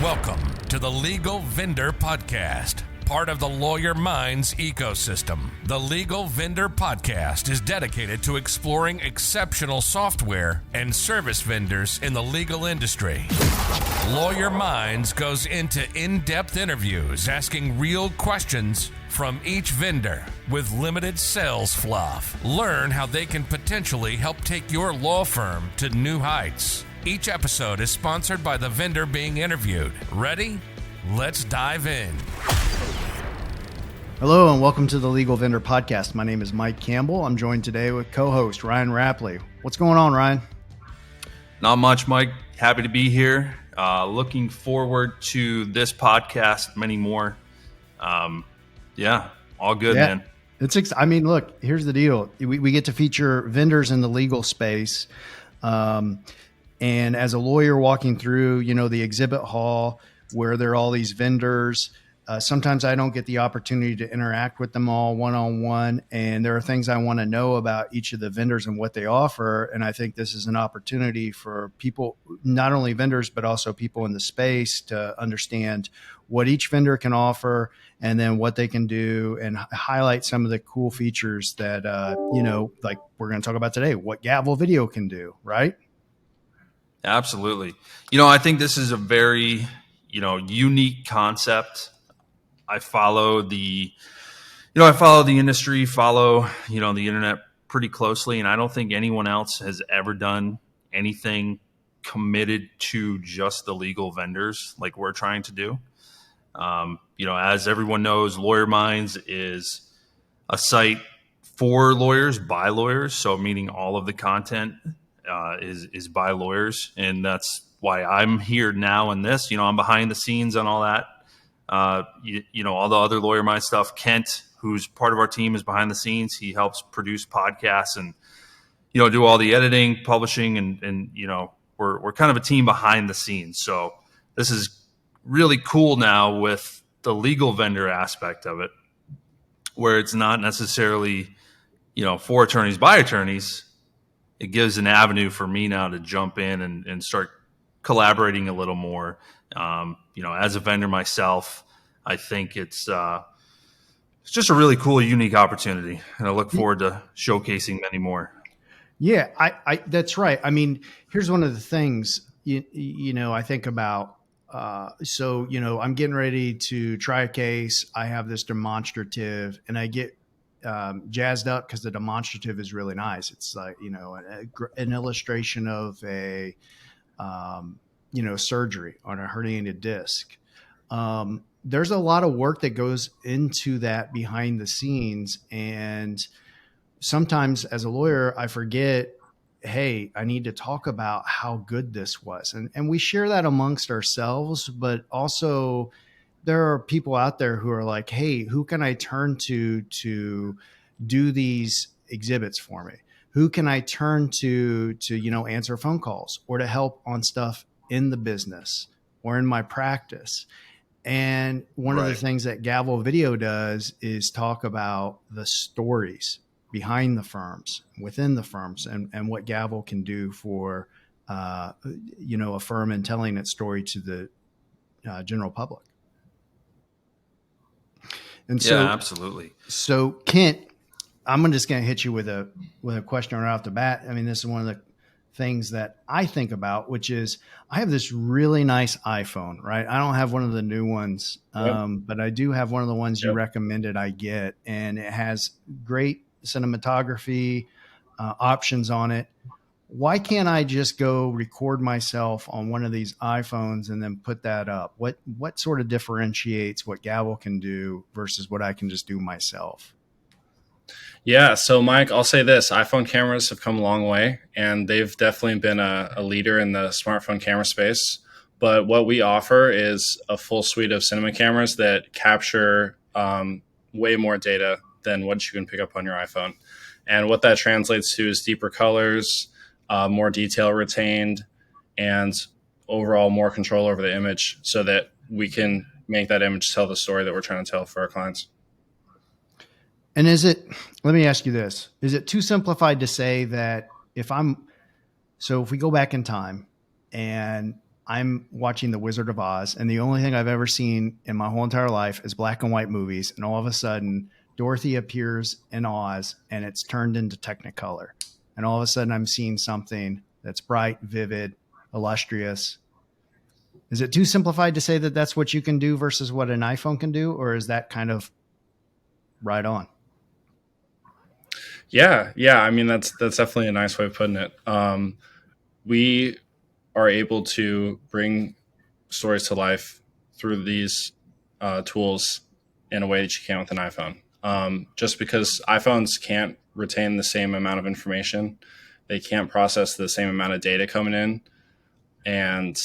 Welcome to the Legal Vendor Podcast, part of the Lawyer Minds ecosystem. The Legal Vendor Podcast is dedicated to exploring exceptional software and service vendors in the legal industry. Lawyer Minds goes into in-depth interviews asking real questions from each vendor with limited sales fluff. Learn how they can potentially help take your law firm to new heights. Each episode is sponsored by the vendor being interviewed. Ready? Let's dive in. Hello and welcome to the Legal Vendor Podcast. My name is Mike Campbell. I'm joined today with co-host Ryan Rapley. What's going on, Ryan? Not much, Mike. Happy to be here. Looking forward to this podcast, many more. All good, man. Look, here's the deal. We get to feature vendors in the legal space. And as a lawyer walking through, the exhibit hall where there are all these vendors, sometimes I don't get the opportunity to interact with them all one-on-one. And there are things I want to know about each of the vendors and what they offer. And I think this is an opportunity for people, not only vendors, but also people in the space to understand what each vendor can offer and then what they can do and highlight some of the cool features that, like we're going to talk about today, what Gavl video can do, right? Absolutely. I think this is a very, unique concept. I follow the industry, the internet pretty closely. And I don't think anyone else has ever done anything committed to just the legal vendors like we're trying to do. As everyone knows, Lawyer Minds is a site for lawyers by lawyers. So meaning all of the content is by lawyers, and that's why I'm here now in this. I'm behind the scenes on all that. All the other Lawyer Mind stuff. Kent, who's part of our team, is behind the scenes. He helps produce podcasts and do all the editing, publishing, and we're kind of a team behind the scenes. So this is really cool now with the legal vendor aspect of it, where it's not necessarily for attorneys by attorneys. It gives an avenue for me now to jump in and start collaborating a little more. As a vendor myself, I think it's just a really cool, unique opportunity, and I look forward to showcasing many more. Yeah, I that's right. I mean, here's one of the things I think about. I'm getting ready to try a case. I have this demonstrative, and I get jazzed up because the demonstrative is really nice. It's like, an illustration of a, surgery on a herniated disc. There's a lot of work that goes into that behind the scenes. And sometimes as a lawyer, I forget, hey, I need to talk about how good this was. And we share that amongst ourselves, but also there are people out there who are like, hey, who can I turn to do these exhibits for me? Who can I turn to answer phone calls or to help on stuff in the business or in my practice? And one of the things that Gavl Video does is talk about the stories behind the firms, within the firms, and what Gavl can do for, a firm and telling its story to the general public. And so, yeah, absolutely. So Kent, I'm just going to hit you with a question right off the bat. I mean, this is one of the things that I think about, which is I have this really nice iPhone, right? I don't have one of the new ones, but I do have one of the ones you recommended I get, and it has great cinematography options on it. Why can't I just go record myself on one of these iPhones and then put that up? What sort of differentiates what Gavl can do versus what I can just do myself? Yeah. So Mike, I'll say this, iPhone cameras have come a long way, and they've definitely been a leader in the smartphone camera space. But what we offer is a full suite of cinema cameras that capture way more data than what you can pick up on your iPhone. And what that translates to is deeper colors, more detail retained, and overall more control over the image so that we can make that image tell the story that we're trying to tell for our clients. And let me ask you this, is it too simplified to say that if we go back in time and I'm watching The Wizard of Oz, and the only thing I've ever seen in my whole entire life is black and white movies. And all of a sudden, Dorothy appears in Oz, and it's turned into Technicolor. And all of a sudden, I'm seeing something that's bright, vivid, illustrious. Is it too simplified to say that that's what you can do versus what an iPhone can do, or is that kind of right on? Yeah. I mean, that's definitely a nice way of putting it. We are able to bring stories to life through these tools in a way that you can with an iPhone. Just because iPhones can't retain the same amount of information, they can't process the same amount of data coming in, and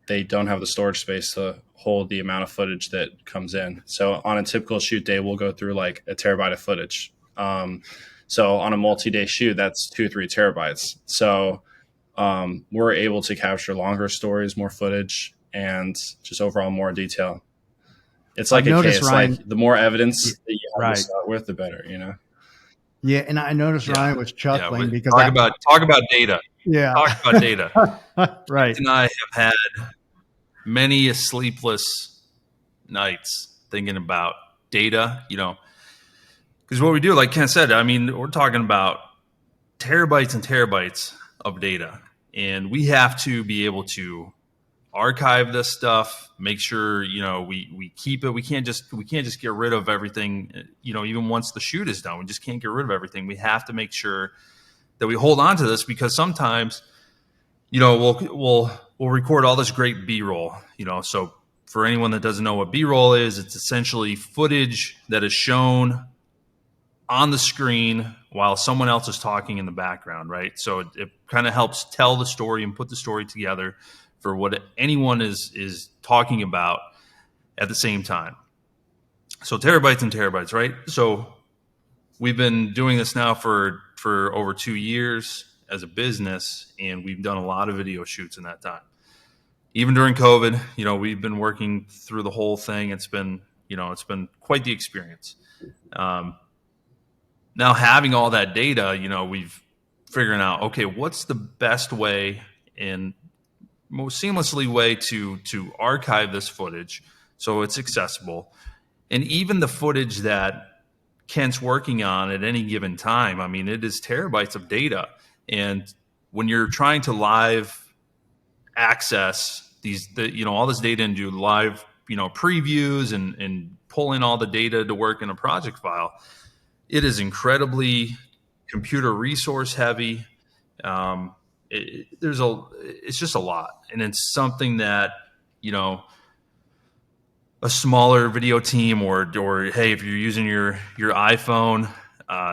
they don't have the storage space to hold the amount of footage that comes in. So on a typical shoot day, we'll go through like a terabyte of footage. So on a multi-day shoot, that's 2-3 terabytes. So we're able to capture longer stories, more footage, and just overall more detail. It's like a case. Ryan, like the more evidence that you have right. to start with, the better. Yeah, and I noticed Ryan was chuckling because talk about data. Yeah, talk about data. Right. And I have had many a sleepless nights thinking about data. Because what we do, like Ken said, I mean, we're talking about terabytes and terabytes of data, and we have to be able to archive this stuff, make sure we keep it. We can't just get rid of everything. Even once the shoot is done, we just can't get rid of everything. We have to make sure that we hold on to this, because sometimes we'll record all this great B-roll. So for anyone that doesn't know what B-roll is, it's essentially footage that is shown on the screen while someone else is talking in the background, right? So it kind of helps tell the story and put the story together for what anyone is talking about at the same time. So terabytes and terabytes, right? So we've been doing this now for over 2 years as a business, and we've done a lot of video shoots in that time. Even during COVID, we've been working through the whole thing. It's been quite the experience. Now having all that data, we've figuring out, okay, what's the best way and most seamlessly way to archive this footage so it's accessible. And even the footage that Kent's working on at any given time, I mean, it is terabytes of data. And when you're trying to live access all this data and do live, previews and pull in all the data to work in a project file, it is incredibly computer resource heavy. It's just a lot, and it's something that a smaller video team or hey, if you're using your iPhone,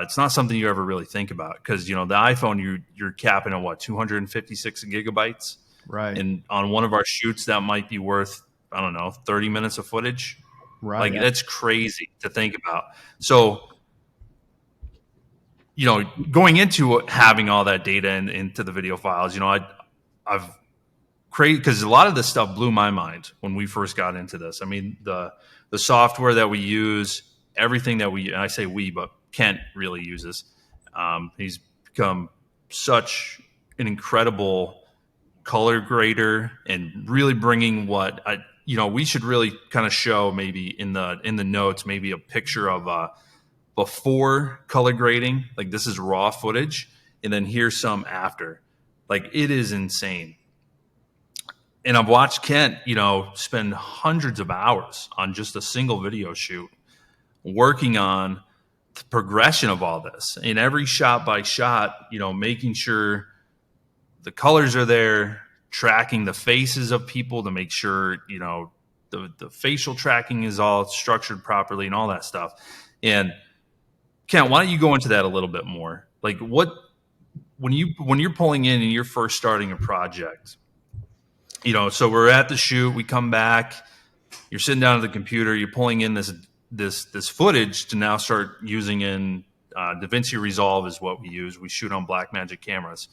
it's not something you ever really think about, because the iPhone you're capping at what, 256 gigabytes, right? And on one of our shoots that might be worth, I don't know, 30 minutes of footage, right? Like that's crazy to think about. So going into having all that data into the video files, I've created, because a lot of this stuff blew my mind when we first got into this. I mean, the software that we use, everything that and I say we, but Kent really uses. He's become such an incredible color grader, and really bringing what we should really kind of show maybe in the notes, maybe a picture of before color grading, like this is raw footage, and then here's some after. Like, it is insane. And I've watched Kent, spend hundreds of hours on just a single video shoot, working on the progression of all this, and every shot by shot, making sure the colors are there, tracking the faces of people to make sure, the facial tracking is all structured properly and all that stuff. And Kent, why don't you go into that a little bit more? Like, when you're pulling in and you're first starting a project, so we're at the shoot, we come back, you're sitting down at the computer, you're pulling in this footage to now start using in DaVinci Resolve is what we use. We shoot on Blackmagic cameras.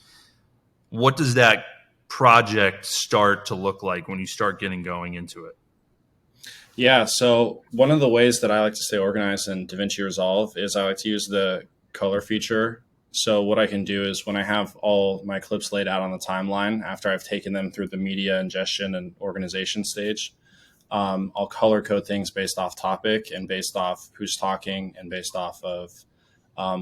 What does that project start to look like when you start getting going into it? Yeah, so one of the ways that I like to stay organized in DaVinci Resolve is I like to use the color feature So what I can do is when I have all my clips laid out on the timeline, after I've taken them through the media ingestion and organization stage, I'll color code things based off topic and based off who's talking and based off of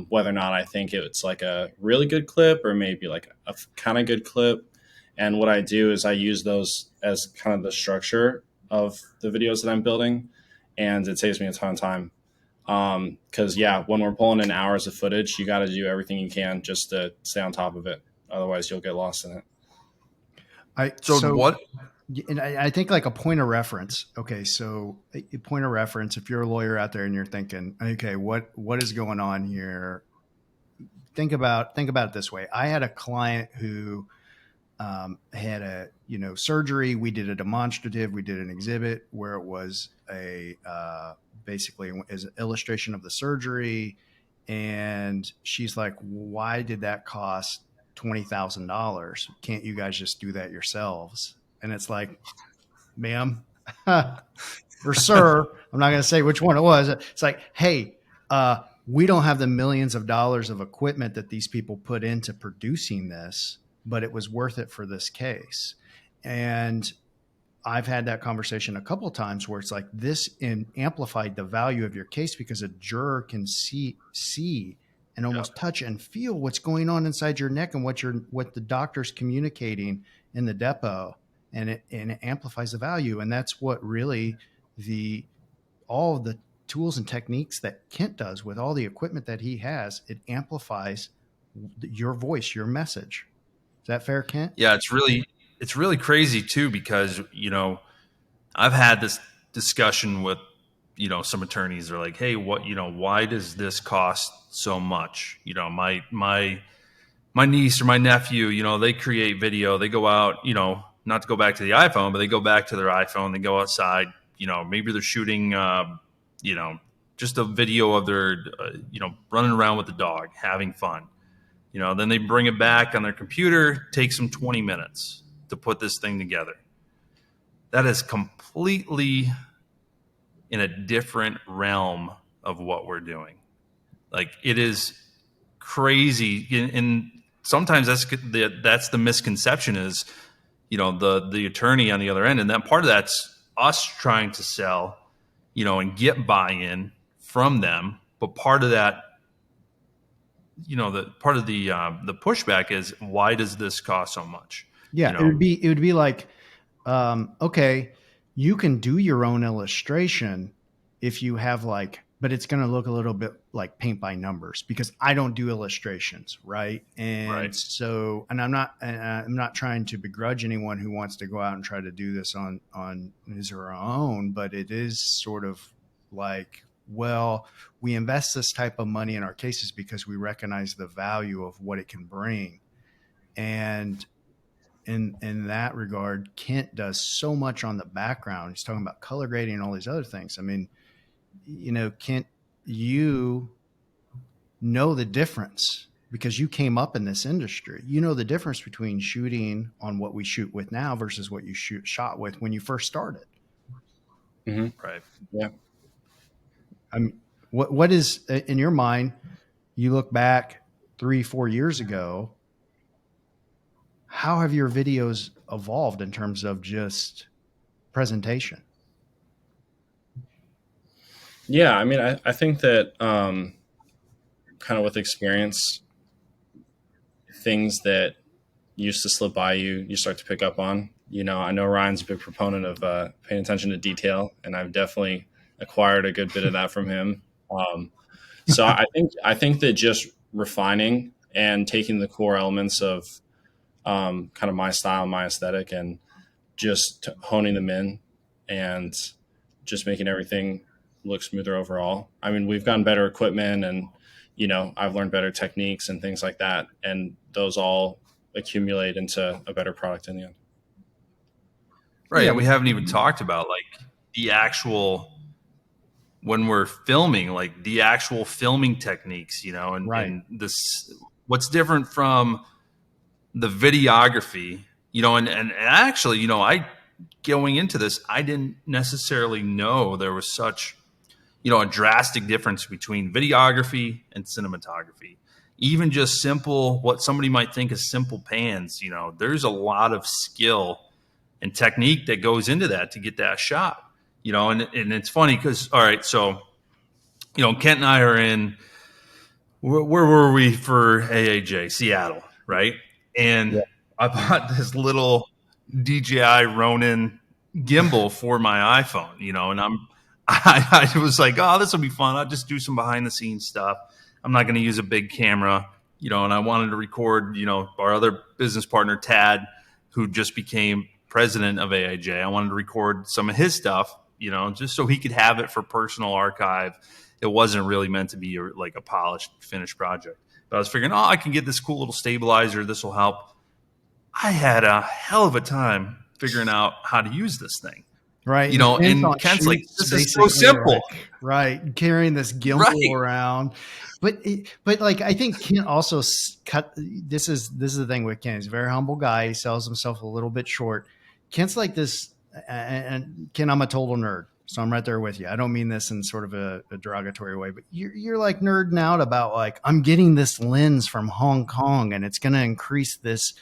whether or not I think it's like a really good clip or maybe like a kind of good clip. And what I do is I use those as kind of the structure of the videos that I'm building, and it saves me a ton of time. Because when we're pulling in hours of footage, you got to do everything you can just to stay on top of it. Otherwise, you'll get lost in it. So what? And I think like a point of reference. Okay, so a point of reference. If you're a lawyer out there and you're thinking, okay, what is going on here? Think about it this way. I had a client who had a surgery. We did a demonstrative. We did an exhibit where it was a basically as an illustration of the surgery, and she's like, "Why did that cost $20,000? Can't you guys just do that yourselves?" And it's like, ma'am, or sir, I'm not going to say which one it was. It's like, hey, we don't have the millions of dollars of equipment that these people put into producing this, but it was worth it for this case. And I've had that conversation a couple of times where it's like this amplified the value of your case because a juror can see and almost touch and feel what's going on inside your neck and what the doctor's communicating in the depot. And it amplifies the value. And that's what really all of the tools and techniques that Kent does with all the equipment that he has, it amplifies your voice, your message. Is that fair, Kent? Yeah, it's really crazy too, because, I've had this discussion with, some attorneys. They're like, hey, why does this cost so much? My niece or my nephew, they create video, they go out, not to go back to the iPhone, but they go back to their iPhone, they go outside, maybe they're shooting, just a video of their, running around with the dog, having fun. Then they bring it back on their computer, takes them 20 minutes to put this thing together. That is completely in a different realm of what we're doing. Like, it is crazy. And sometimes that's the misconception is, the attorney on the other end. And that part of that's us trying to sell, and get buy-in from them. But part of that, the part of the pushback is, why does this cost so much? Yeah, it would be like, okay, you can do your own illustration if you have but it's going to look a little bit like paint by numbers because I don't do illustrations, right? And so, and I'm not trying to begrudge anyone who wants to go out and try to do this on his or her own, but it is sort of like, well, we invest this type of money in our cases because we recognize the value of what it can bring. And in that regard, Kent does so much on the background. He's talking about color grading and all these other things. I mean, Kent, you know the difference because you came up in this industry. You know the difference between shooting on what we shoot with now versus what you shot with when you first started. Mm-hmm. Right. Yeah. I mean, what is in your mind? You look back 3-4 years ago. How have your videos evolved in terms of just presentation? Yeah, I mean, I think that kind of with experience, things that used to slip by you start to pick up on. I know Ryan's a big proponent of paying attention to detail, and I've definitely acquired a good bit of that from him. So I think that just refining and taking the core elements of kind of my style, my aesthetic, and just honing them in and just making everything look smoother overall. I mean, we've gotten better equipment and, I've learned better techniques and things like that. And those all accumulate into a better product in the end. Right. Yeah. And we haven't even talked about the actual, when we're filming, the actual filming techniques, and, right. And this, what's different from the videography, and actually, I going into this, I didn't necessarily know there was such, a drastic difference between videography and cinematography. even just simple, what somebody might think is simple pans, there's a lot of skill and technique that goes into that to get that shot, and it's funny because, all right, so, Kent and I are in, where were we for AAJ? Seattle, right? And I bought this little DJI Ronin gimbal for my iPhone, and I was like, oh, this will be fun. I'll just do some behind the scenes stuff. I'm not going to use a big camera, and I wanted to record, our other business partner, Tad, who just became president of AIJ. I wanted to record some of his stuff, just so he could have it for personal archive. It wasn't really meant to be like a polished, finished project. But I was figuring, I can get this cool little stabilizer. This will help. I had a hell of a time figuring out how to use this thing. Right. And Kent's like, this is so simple. Right. Carrying this gimbal around. But like, I think Kent also this is the thing with Kent. He's a very humble guy. He sells himself a little bit short. Kent's like this, and Kent, I'm a total nerd. So I'm right there with you. I don't mean this in sort of a derogatory way, but you're like nerding out about like, I'm getting this lens from Hong Kong and it's going to increase this,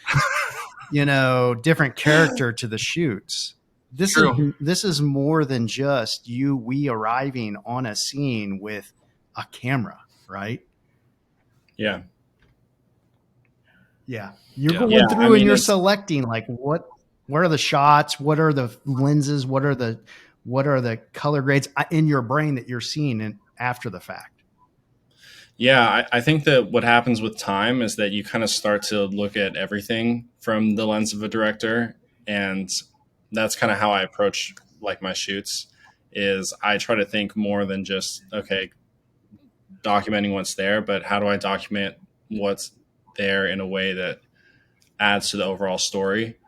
different character to the shoots. This is more than just we arriving on a scene with a camera, right? Yeah. Yeah. You're going through and you're selecting like what are the shots? What are the lenses? What are the color grades in your brain that you're seeing after the fact? Yeah, I think that what happens with time is that you kind of start to look at everything from the lens of a director. And that's kind of how I approach like my shoots is I try to think more than just, okay, documenting what's there, but how do I document what's there in a way that adds to the overall story?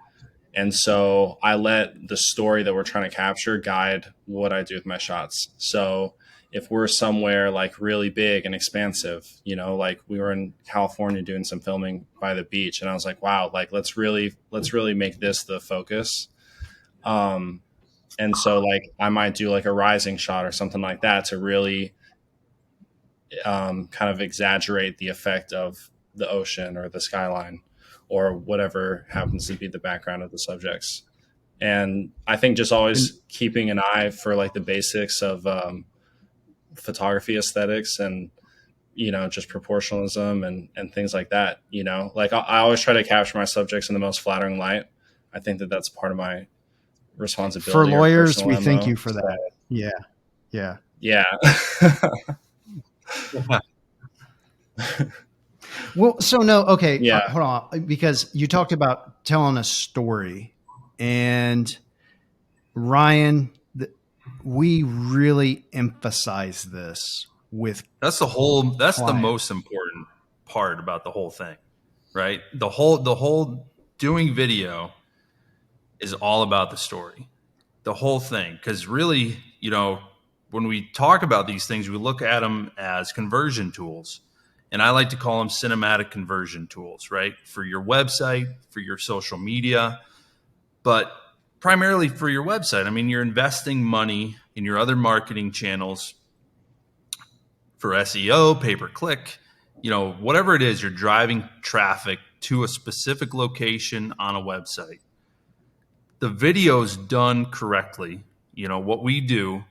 And so I let the story that we're trying to capture guide what I do with my shots. So if we're somewhere like really big and expansive, like we were in California doing some filming by the beach, and I was like, wow, like let's really make this the focus. And so like I might do like a rising shot or something like that to really kind of exaggerate the effect of the ocean or the skyline or whatever happens to be the background of the subjects. And I think just always keeping an eye for like the basics of photography aesthetics and, just proportionalism and things like that, like I always try to capture my subjects in the most flattering light. I think that that's part of my responsibility. For lawyers, we thank you for that. Yeah. Yeah. Yeah. Well, so no, okay. Yeah. Hold on. Because you talked about telling a story, and Ryan, we really emphasize this with that's the most important part about the whole thing, right? The whole doing video is all about the story, the whole thing. Because really, when we talk about these things, we look at them as conversion tools. And I like to call them cinematic conversion tools, right? For your website, for your social media, but primarily for your website. I mean, you're investing money in your other marketing channels for SEO, pay-per-click, whatever it is, you're driving traffic to a specific location on a website. The videos done correctly, what we do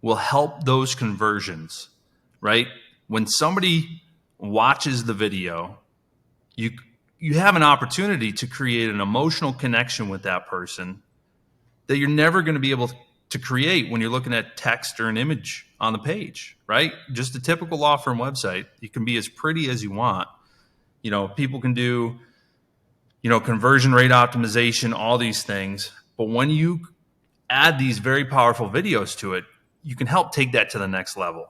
will help those conversions, right? When somebody watches the video, you have an opportunity to create an emotional connection with that person that you're never going to be able to create when you're looking at text or an image on the page, right? Just a typical law firm website, you can be as pretty as you want. People can do, conversion rate optimization, all these things. But when you add these very powerful videos to it, you can help take that to the next level.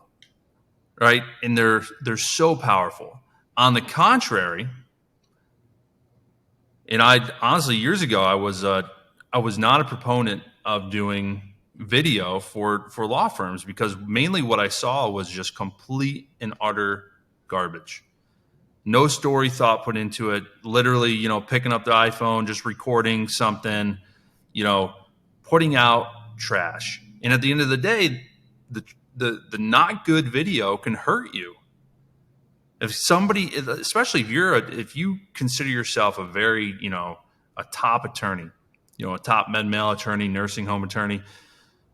Right. And they're so powerful. On the contrary, and I honestly, years ago, I was not a proponent of doing video for law firms because mainly what I saw was just complete and utter garbage. No story thought put into it. Literally, picking up the iPhone, just recording something, putting out trash. And at the end of the day, the not good video can hurt you. If somebody, especially if you consider yourself a very, a top attorney, a top med mal attorney, nursing home attorney,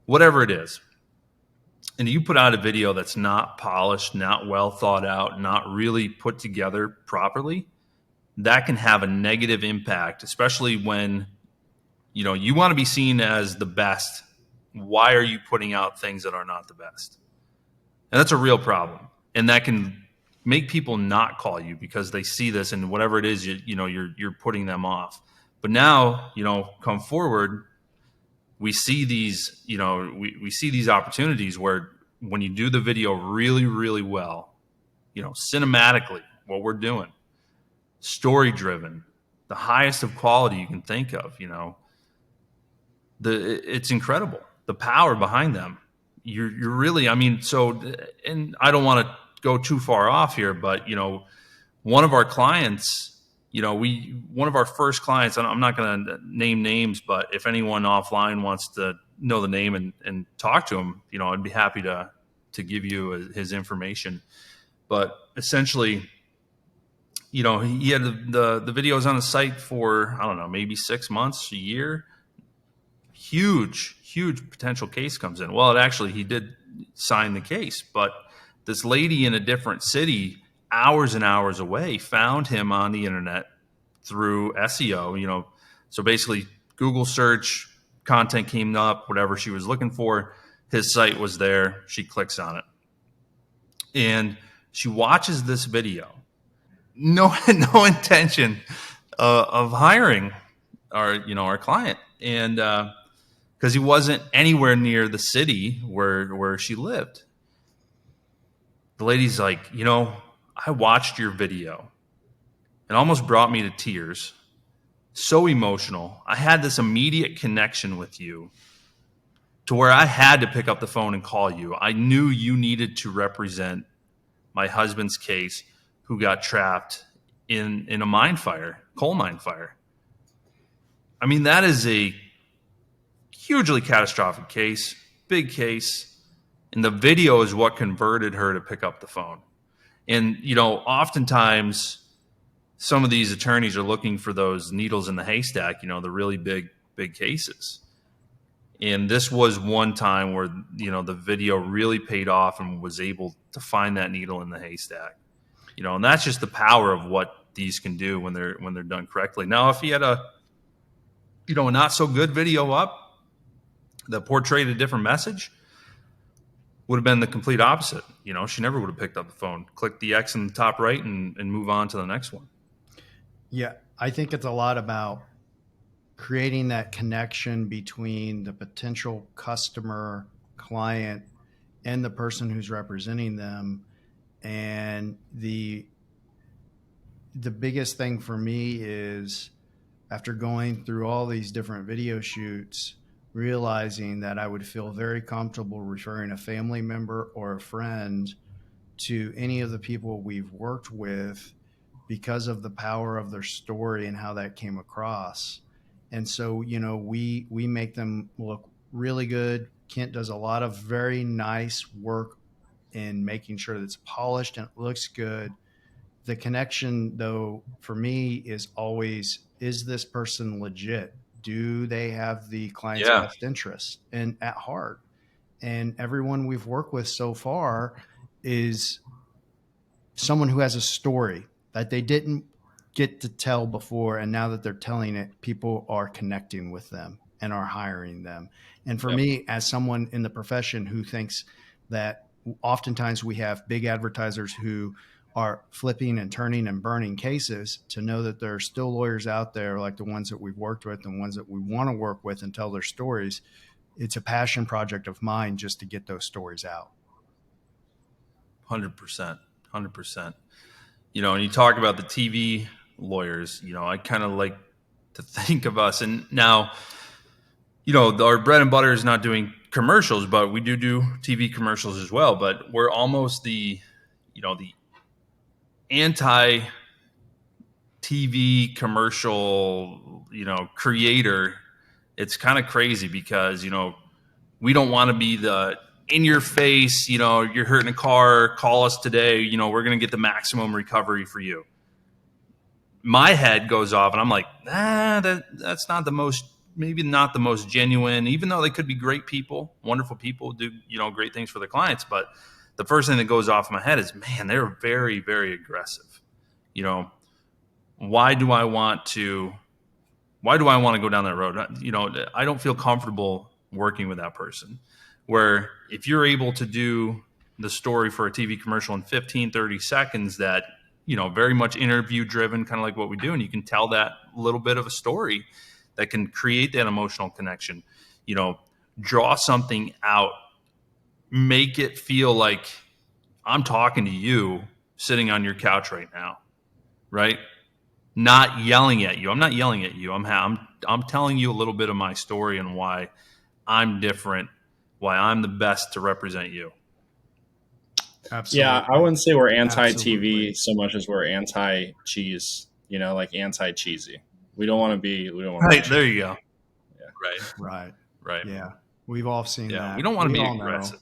whatever it is, and you put out a video that's not polished, not well thought out, not really put together properly, that can have a negative impact, especially when, you want to be seen as the best. Why are you putting out things that are not the best? And that's a real problem. And that can make people not call you because they see this, and whatever it is, you're putting them off. But now, come forward, we see these, we see these opportunities where when you do the video really, really well, cinematically, what we're doing, story driven, the highest of quality you can think of, it's incredible. The power behind them. You're really, and I don't want to go too far off here, but, one of our clients, one of our first clients, I'm not going to name names, but if anyone offline wants to know the name and talk to him, I'd be happy to give you his information. But essentially, he had the videos on the site for, I don't know, maybe 6 months, a year. Huge potential case comes in. Well, he did sign the case, but this lady in a different city, hours and hours away, found him on the internet through SEO, so basically Google search, content came up, whatever she was looking for, his site was there. She clicks on it and she watches this video. No intention of hiring our client. And, because he wasn't anywhere near the city where she lived. The lady's like, I watched your video. It almost brought me to tears. So emotional. I had this immediate connection with you to where I had to pick up the phone and call you. I knew you needed to represent my husband's case, who got trapped in a coal mine fire. That is a hugely catastrophic case, big case, and the video is what converted her to pick up the phone. And, oftentimes some of these attorneys are looking for those needles in the haystack, the really big cases. And this was one time where, the video really paid off and was able to find that needle in the haystack. And that's just the power of what these can do when they're done correctly. Now, if he had a not so good video up that portrayed a different message, would have been the complete opposite. She never would have picked up the phone, click the X in the top right and move on to the next one. Yeah. I think it's a lot about creating that connection between the potential customer, client, and the person who's representing them. And the biggest thing for me is, after going through all these different video shoots, realizing that I would feel very comfortable referring a family member or a friend to any of the people we've worked with because of the power of their story and how that came across. And so, we make them look really good. Kent does a lot of very nice work in making sure that it's polished and it looks good. The connection, though, for me is always, is this person legit? Do they have the client's best interest and at heart? And everyone we've worked with so far is someone who has a story that they didn't get to tell before. And now that they're telling it, people are connecting with them and are hiring them. And for me, as someone in the profession who thinks that oftentimes we have big advertisers who are flipping and turning and burning cases, to know that there are still lawyers out there like the ones that we've worked with and ones that we want to work with and tell their stories. It's a passion project of mine just to get those stories out. 100%. And you talk about the TV lawyers, I kind of like to think of us, and now, our bread and butter is not doing commercials, but we do TV commercials as well. But we're almost the anti-TV commercial, creator. It's kind of crazy because, we don't want to be the in your face, you're hurting a car, call us today, we're going to get the maximum recovery for you. My head goes off and I'm like, that's not the most, maybe not the most genuine, even though they could be great people, wonderful people, do, great things for their clients. But the first thing that goes off in my head is, man, they're very, very aggressive. Why do I want to go down that road? I don't feel comfortable working with that person. Where if you're able to do the story for a TV commercial in 15, 30 seconds that, very much interview driven, kind of like what we do, and you can tell that little bit of a story that can create that emotional connection, draw something out, make it feel like I'm talking to you sitting on your couch right now, right? Not yelling at you. I'm not yelling at you. I'm telling you a little bit of my story and why I'm different, why I'm the best to represent you. Absolutely. Yeah, I wouldn't say we're anti-TV Absolutely. so much as we're anti-cheese, like anti-cheesy. We don't want to be Right, there you go. Right. Right. Yeah. We've all seen that. We don't want to be all aggressive.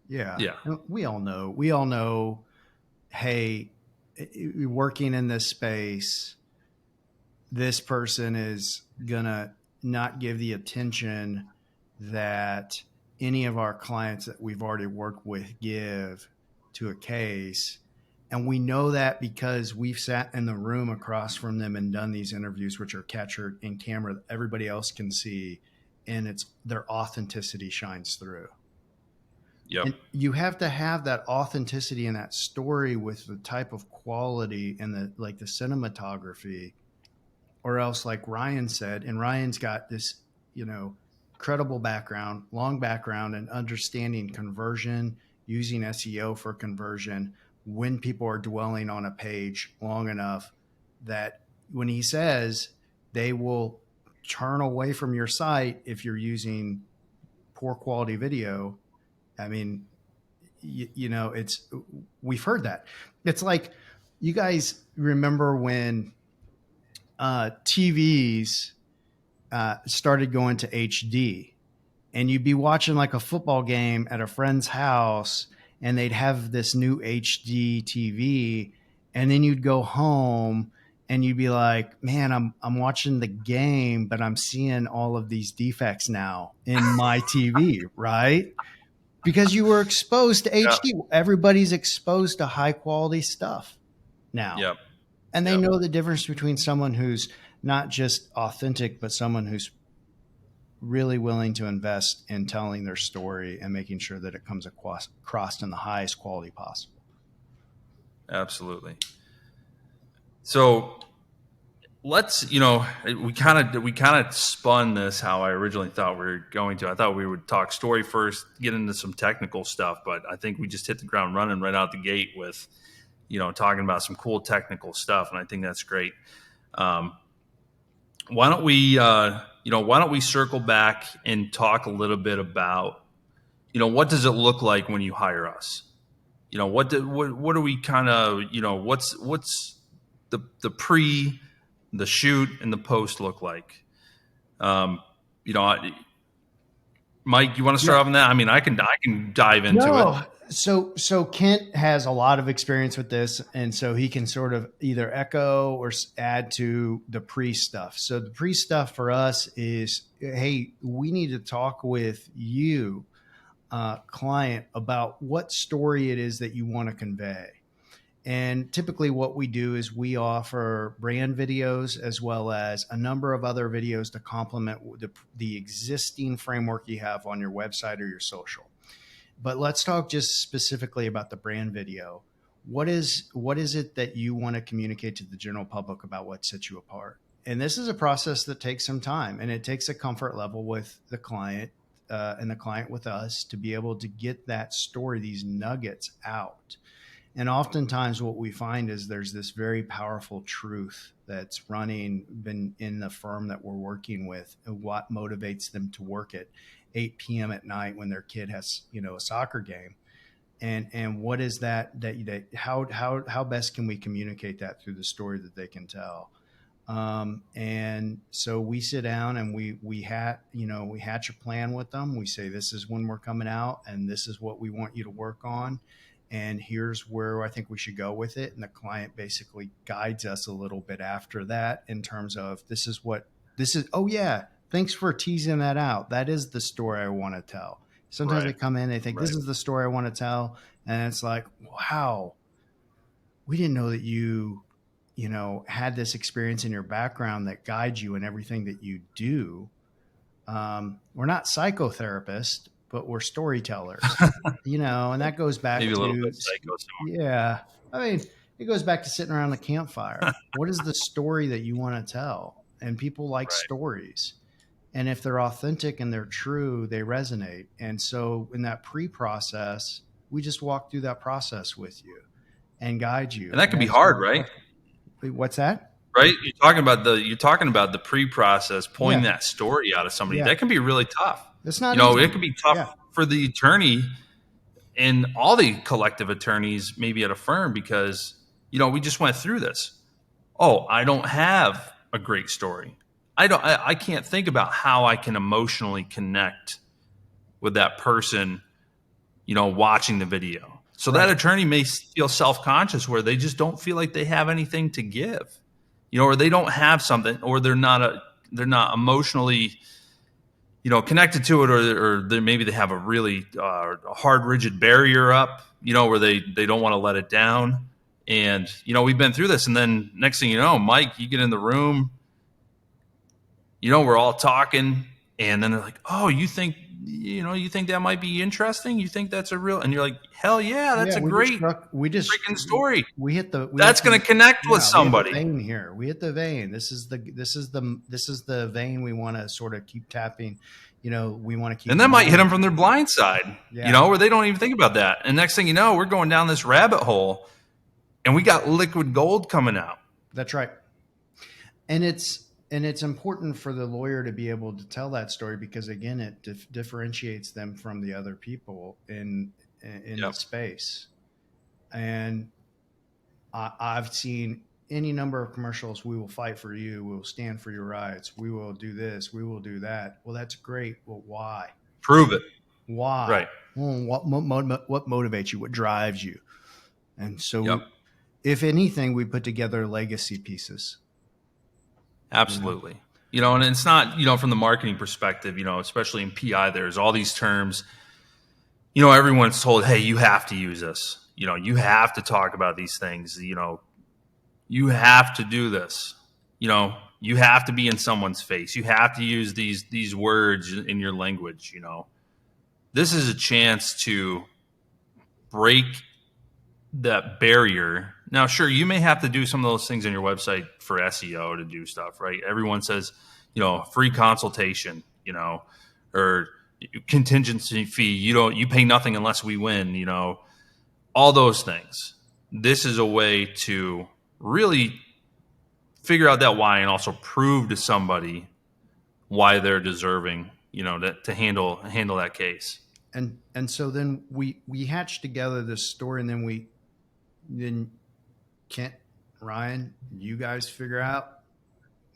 Know. Yeah. Yeah. We all know, hey, working in this space, this person is going to not give the attention that any of our clients that we've already worked with give to a case. And we know that because we've sat in the room across from them and done these interviews, which are captured in camera that everybody else can see. And it's their authenticity shines through. Yep. And you have to have that authenticity in that story with the type of quality and the cinematography, or else, like Ryan said, and Ryan's got this, incredible background, long background, and understanding conversion, using SEO for conversion, when people are dwelling on a page long enough that when he says they will turn away from your site if you're using poor quality video. I mean, we've heard that. It's like, you guys remember when TVs started going to HD, and you'd be watching like a football game at a friend's house and they'd have this new HD TV, and then you'd go home and you'd be like, man, I'm watching the game, but I'm seeing all of these defects now in my TV, right? Because you were exposed to HD. Everybody's exposed to high quality stuff now. Yep. And they know the difference between someone who's not just authentic, but someone who's really willing to invest in telling their story and making sure that it comes across in the highest quality possible. Absolutely. So let's, we kind of spun this how I originally thought we were going to. I thought we would talk story first, get into some technical stuff, but I think we just hit the ground running right out the gate with, talking about some cool technical stuff. And I think that's great. Why don't we circle back and talk a little bit about, what does it look like when you hire us? What do we kind of, what's the pre, the shoot, and the post look like? Mike, you want to start off on that? I mean, I can dive into it. So Kent has a lot of experience with this, and so he can sort of either echo or add to the pre stuff. So the pre stuff for us is, hey, we need to talk with you, client, about what story it is that you want to convey. And typically what we do is we offer brand videos as well as a number of other videos to complement the existing framework you have on your website or your social. But let's talk just specifically about the brand video. What is it that you want to communicate to the general public about what sets you apart? And this is a process that takes some time, and it takes a comfort level with the client and the client with us to be able to get that story, these nuggets out. And oftentimes what we find is there's this very powerful truth that's been in the firm that we're working with, and what motivates them to work at 8 p.m. at night when their kid has, a soccer game. And what is that how best can we communicate that through the story that they can tell? And so we sit down and we hatch a plan with them. We say, this is when we're coming out and this is what we want you to work on. And here's where I think we should go with it. And the client basically guides us a little bit after that in terms of oh yeah, thanks for teasing that out. That is the story I want to tell. Sometimes they come in, they think this is the story I want to tell. And it's like, wow, we didn't know that you had this experience in your background that guides you in everything that you do. We're not psychotherapists, but we're storytellers, and that goes back Maybe to, a little bit psycho. yeah. I mean, it goes back to sitting around the campfire. What is the story that you want to tell? And people like stories. And if they're authentic and they're true, they resonate. And so in that pre-process, we just walk through that process with you and guide you. And that can be hard, right? What's that? Right? You're talking about the pre-process, pulling that story out of somebody. That can be really tough. It's not easy. It can be tough for the attorney and all the collective attorneys maybe at a firm because, we just went through this. Oh, I don't have a great story. I can't think about how I can emotionally connect with that person, watching the video. So that attorney may feel self-conscious where they just don't feel like they have anything to give, or they don't have something, or they're not emotionally, connected to it, or maybe they have a really hard, rigid barrier up, where they don't want to let it down. And, we've been through this. And then next thing you know, Mike, you get in the room, we're all talking, and then they're like, oh, you think that might be interesting? You think that's a real, and you're like, hell yeah, that's a great freaking story. That's going to connect with somebody. We hit the vein here. We hit the vein. This is the vein we want to sort of keep tapping. We want to keep. And that might hit them from their blind side, where they don't even think about that. And next thing you know, we're going down this rabbit hole, and we got liquid gold coming out. That's right. And it's important for the lawyer to be able to tell that story because, again, it differentiates them from the other people in the space. And I've seen any number of commercials. We will fight for you. We will stand for your rights. We will do this. We will do that. Well, that's great. Well, why? Prove it. Why? Right. Well, what motivates you? What drives you? And so, if anything, we put together legacy pieces. Absolutely. And it's not, from the marketing perspective, especially in PI, there's all these terms, everyone's told, hey, you have to use this, you have to talk about these things, you have to do this, you have to be in someone's face. You have to use these words in your language, This is a chance to break that barrier. Now, sure, you may have to do some of those things on your website for SEO to do stuff, right? Everyone says, free consultation, or contingency fee. You pay nothing unless we win, all those things. This is a way to really figure out that why and also prove to somebody why they're deserving, to handle that case. And so then we hatch together this story, and then Kent, Ryan, you guys figure out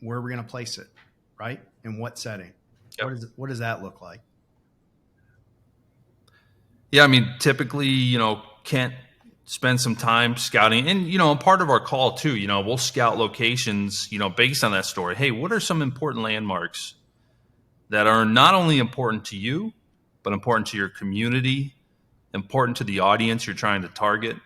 where we're going to place it, right? In what setting? Yep. What does that look like? Yeah, I mean, typically, Kent spend some time scouting, and part of our call too, we'll scout locations, based on that story. Hey, what are some important landmarks that are not only important to you, but important to your community, important to the audience you're trying to target?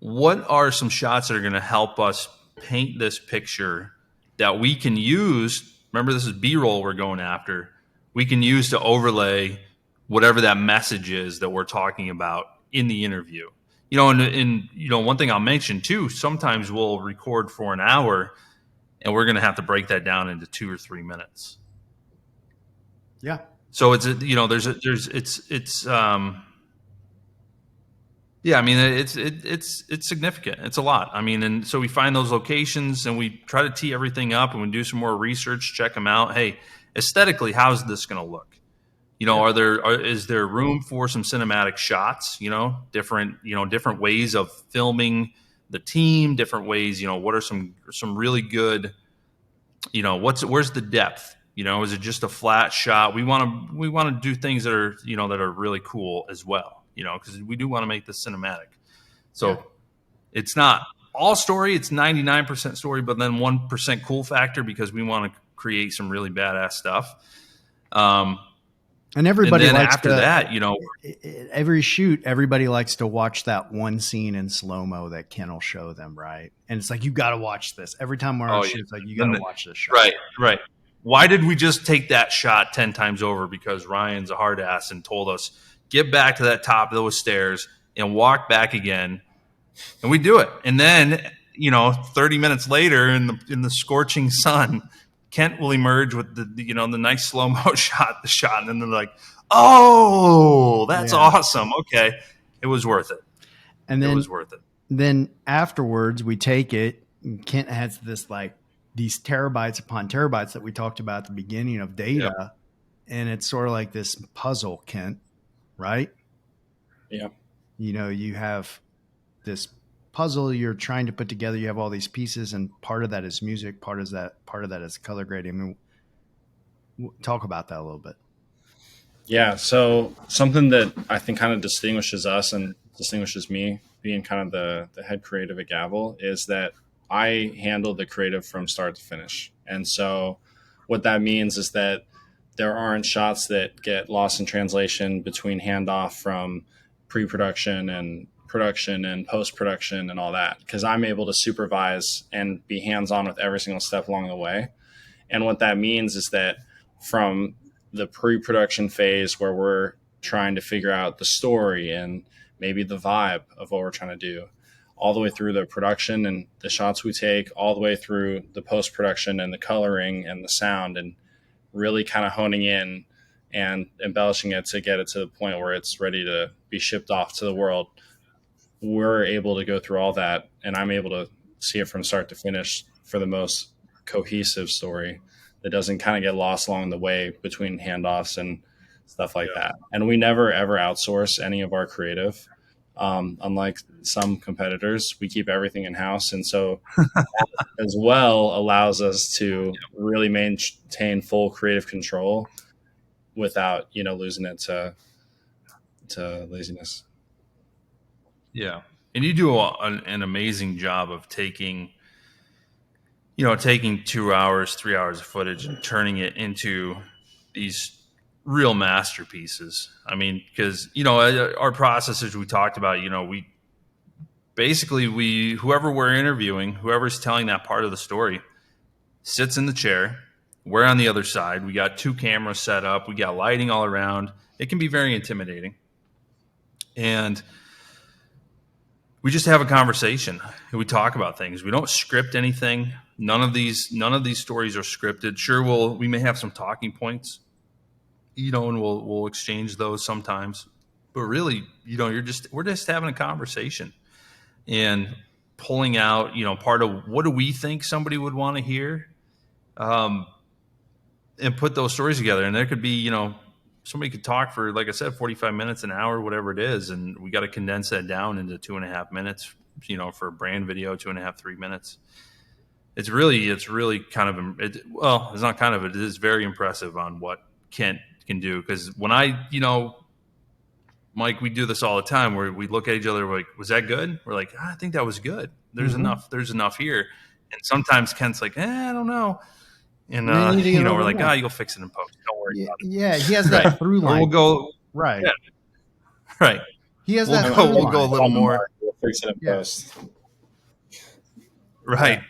What are some shots that are going to help us paint this picture that we can use? Remember, this is B-roll we're going after. We can use to overlay whatever that message is that we're talking about in the interview. And one thing I'll mention too, sometimes we'll record for an hour and we're going to have to break that down into 2 or 3 minutes. Yeah. So it's significant. It's a lot. I mean, and so we find those locations and we try to tee everything up and we do some more research, check them out. Hey, aesthetically, how's this going to look? Is there room for some cinematic shots? Different ways of filming the team, different ways, what are some really good, where's the depth? Is it just a flat shot? We want to do things that are, that are really cool as well, because we do want to make this cinematic. So it's not all story, it's 99% story, but then 1% cool factor, because we want to create some really badass stuff. And everybody and then likes after to, that, every shoot, everybody likes to watch that one scene in slow-mo that Ken will show them, right? And it's like, you got to watch this. Every time we're on shoot, it's like, you got to watch this shot. Right. Why did we just take that shot 10 times over? Because Ryan's a hard ass and told us, get back to that top of those stairs and walk back again. And we do it. And then, 30 minutes later in the scorching sun, Kent will emerge with the nice slow-mo shot, and then they're like, oh, that's awesome. Okay. It was worth it. And then it was worth it. Then afterwards we take it, and Kent has this these terabytes upon terabytes that we talked about at the beginning of data. Yep. And it's sort of like this puzzle, Kent, right? Yeah. You have this puzzle you're trying to put together. You have all these pieces, and part of that is music. Part of that is color grading. I mean, talk about that a little bit. Yeah. So something that I think kind of distinguishes us and distinguishes me being kind of the head creative at Gavl is that I handle the creative from start to finish. And so what that means is that there aren't shots that get lost in translation between handoff from pre-production and production and post-production and all that, because I'm able to supervise and be hands-on with every single step along the way. And what that means is that from the pre-production phase, where we're trying to figure out the story and maybe the vibe of what we're trying to do, all the way through the production and the shots we take, all the way through the post-production and the coloring and the sound, and really kind of honing in and embellishing it to get it to the point where it's ready to be shipped off to the world. We're able to go through all that, and I'm able to see it from start to finish for the most cohesive story that doesn't kind of get lost along the way between handoffs and stuff like that. And we never, ever outsource any of our creative. Unlike some competitors, we keep everything in-house. And so that as well allows us to really maintain full creative control without, losing it to laziness. Yeah. And you do an amazing job of taking 2 hours, 3 hours of footage and turning it into these real masterpieces. I mean, because, our processes we talked about, we basically, whoever we're interviewing, whoever's telling that part of the story sits in the chair. We're on the other side. We got 2 cameras set up. We got lighting all around. It can be very intimidating. And we just have a conversation and we talk about things. We don't script anything. None of these stories are scripted. Sure, we may have some talking points, and we'll exchange those sometimes. But really, we're just having a conversation and pulling out, part of what do we think somebody would want to hear, and put those stories together. And there could be, somebody could talk for, like I said, 45 minutes, an hour, whatever it is. And we got to condense that down into 2.5 minutes, for a brand video, 2.5, 3 minutes. It's really kind of, it's not kind of, it is very impressive on what Kent can do. Because when Mike, we do this all the time where we look at each other, we're like, was that good? We're like, I think that was good. There's enough here. And sometimes Kent's like, I don't know. And, we're like, you'll fix it in post. Don't worry about it. Yeah, he has that through line. We'll go. Right. Yeah. Right. He has We'll go a little more. We'll fix it in post. Right.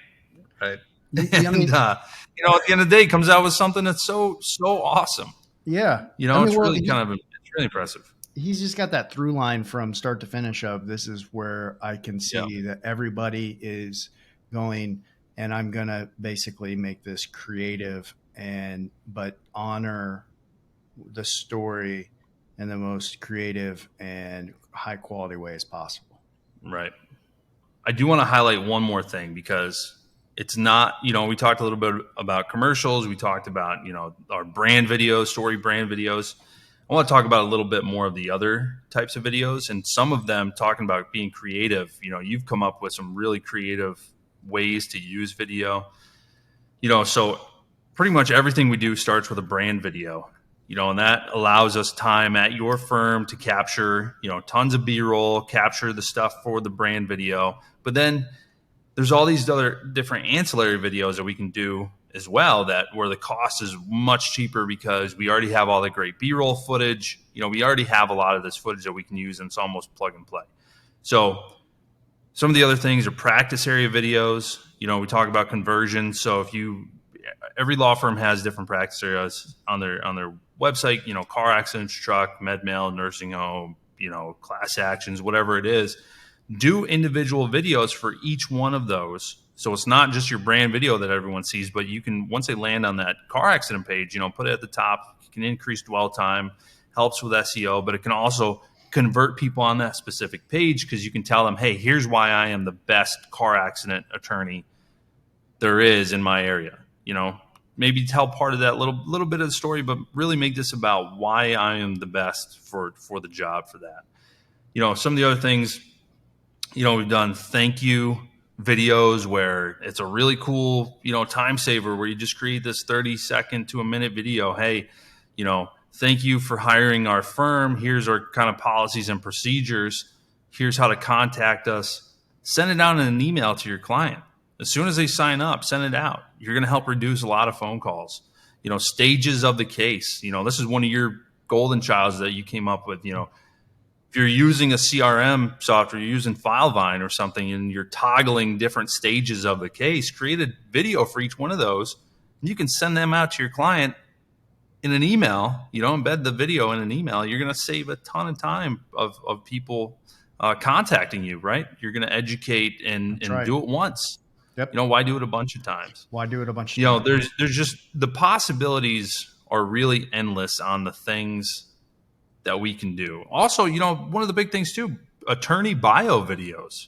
Right. And, at the end of the day, it comes out with something that's so awesome. Yeah. It's really impressive. He's just got that through line from start to finish of, this is where I can see that everybody is going, and I'm going to basically make this creative but honor the story in the most creative and high quality way as possible. Right. I do want to highlight one more thing, because it's not, we talked a little bit about commercials. We talked about, our brand videos, story brand videos. I want to talk about a little bit more of the other types of videos, and some of them talking about being creative. You've come up with some really creative ways to use video. So pretty much everything we do starts with a brand video, and that allows us time at your firm to capture, tons of B-roll, capture the stuff for the brand video. But then there's all these other different ancillary videos that we can do as well, where the cost is much cheaper because we already have all the great B-roll footage. We already have a lot of this footage that we can use, and it's almost plug and play. So some of the other things are practice area videos. We talk about conversion. So every law firm has different practice areas on their website, car accidents, truck, med mal, nursing home, class actions, whatever it is. Do individual videos for each one of those. So it's not just your brand video that everyone sees, but you can, once they land on that car accident page, put it at the top. It can increase dwell time, helps with SEO, but it can also convert people on that specific page because you can tell them, hey, here's why I am the best car accident attorney there is in my area. Maybe tell part of that little bit of the story, but really make this about why I am the best for the job for that. Some of the other things, we've done thank you videos where it's a really cool, time saver where you just create this 30-second to a minute video. Hey, thank you for hiring our firm. Here's our kind of policies and procedures. Here's how to contact us. Send it out in an email to your client. As soon as they sign up, send it out. You're going to help reduce a lot of phone calls. Stages of the case. This is one of your golden childs that you came up with. If you're using a CRM software, you're using FileVine or something, and you're toggling different stages of the case, create a video for each one of those. And you can send them out to your client in an email. Embed the video in an email. You're going to save a ton of time of people contacting you, right? You're going to educate and right. do it once. Yep. Why do it a bunch of times? Why do it a bunch of times? There's just the possibilities are really endless on the things that we can do. Also, one of the big things too, attorney bio videos,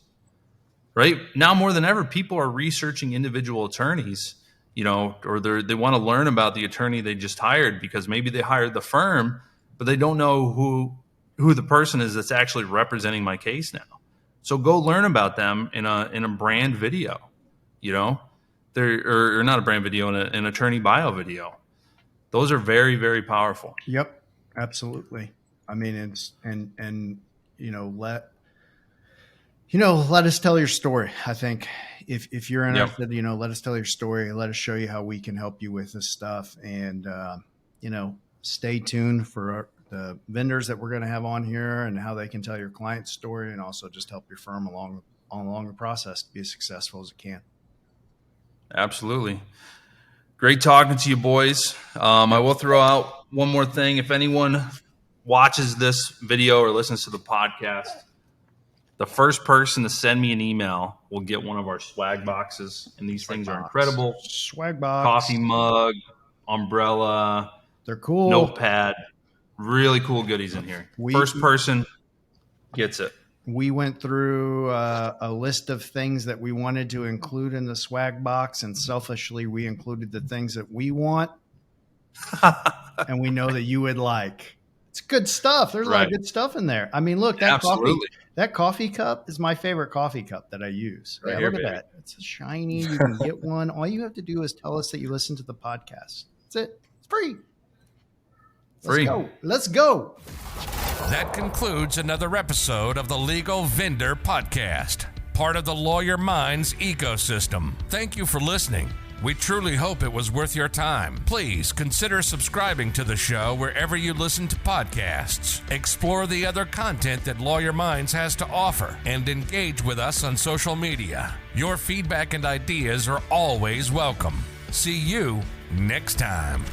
right? Now more than ever, people are researching individual attorneys, or they want to learn about the attorney they just hired because maybe they hired the firm, but they don't know who the person is that's actually representing my case now. So go learn about them in a brand video. Or not a brand video, an attorney bio video. Those are very, very powerful. Yep, absolutely. I mean, it's let us tell your story. I think if you're interested, let us tell your story. Let us show you how we can help you with this stuff, and stay tuned for the vendors that we're going to have on here and how they can tell your client's story, and also just help your firm along the process to be as successful as it can. Absolutely. Great talking to you, boys. I will throw out one more thing. If anyone watches this video or listens to the podcast, the first person to send me an email will get one of our swag boxes. And these things are incredible. Swag box. Coffee mug, umbrella. They're cool. Notepad. Really cool goodies in here. First person gets it. We went through a list of things that we wanted to include in the swag box, and selfishly, we included the things that we want and we know that you would like. It's good stuff. There's a lot of good stuff in there. I mean, look, that coffee cup is my favorite coffee cup that I use. Right yeah, here, look at that. It's shiny. You can get one. All you have to do is tell us that you listen to the podcast. That's it. It's free. Let's go. That concludes another episode of the Legal Vendor Podcast, part of the Lawyer Minds ecosystem. Thank you for listening. We truly hope it was worth your time. Please consider subscribing to the show wherever you listen to podcasts. Explore the other content that Lawyer Minds has to offer and engage with us on social media. Your feedback and ideas are always welcome. See you next time.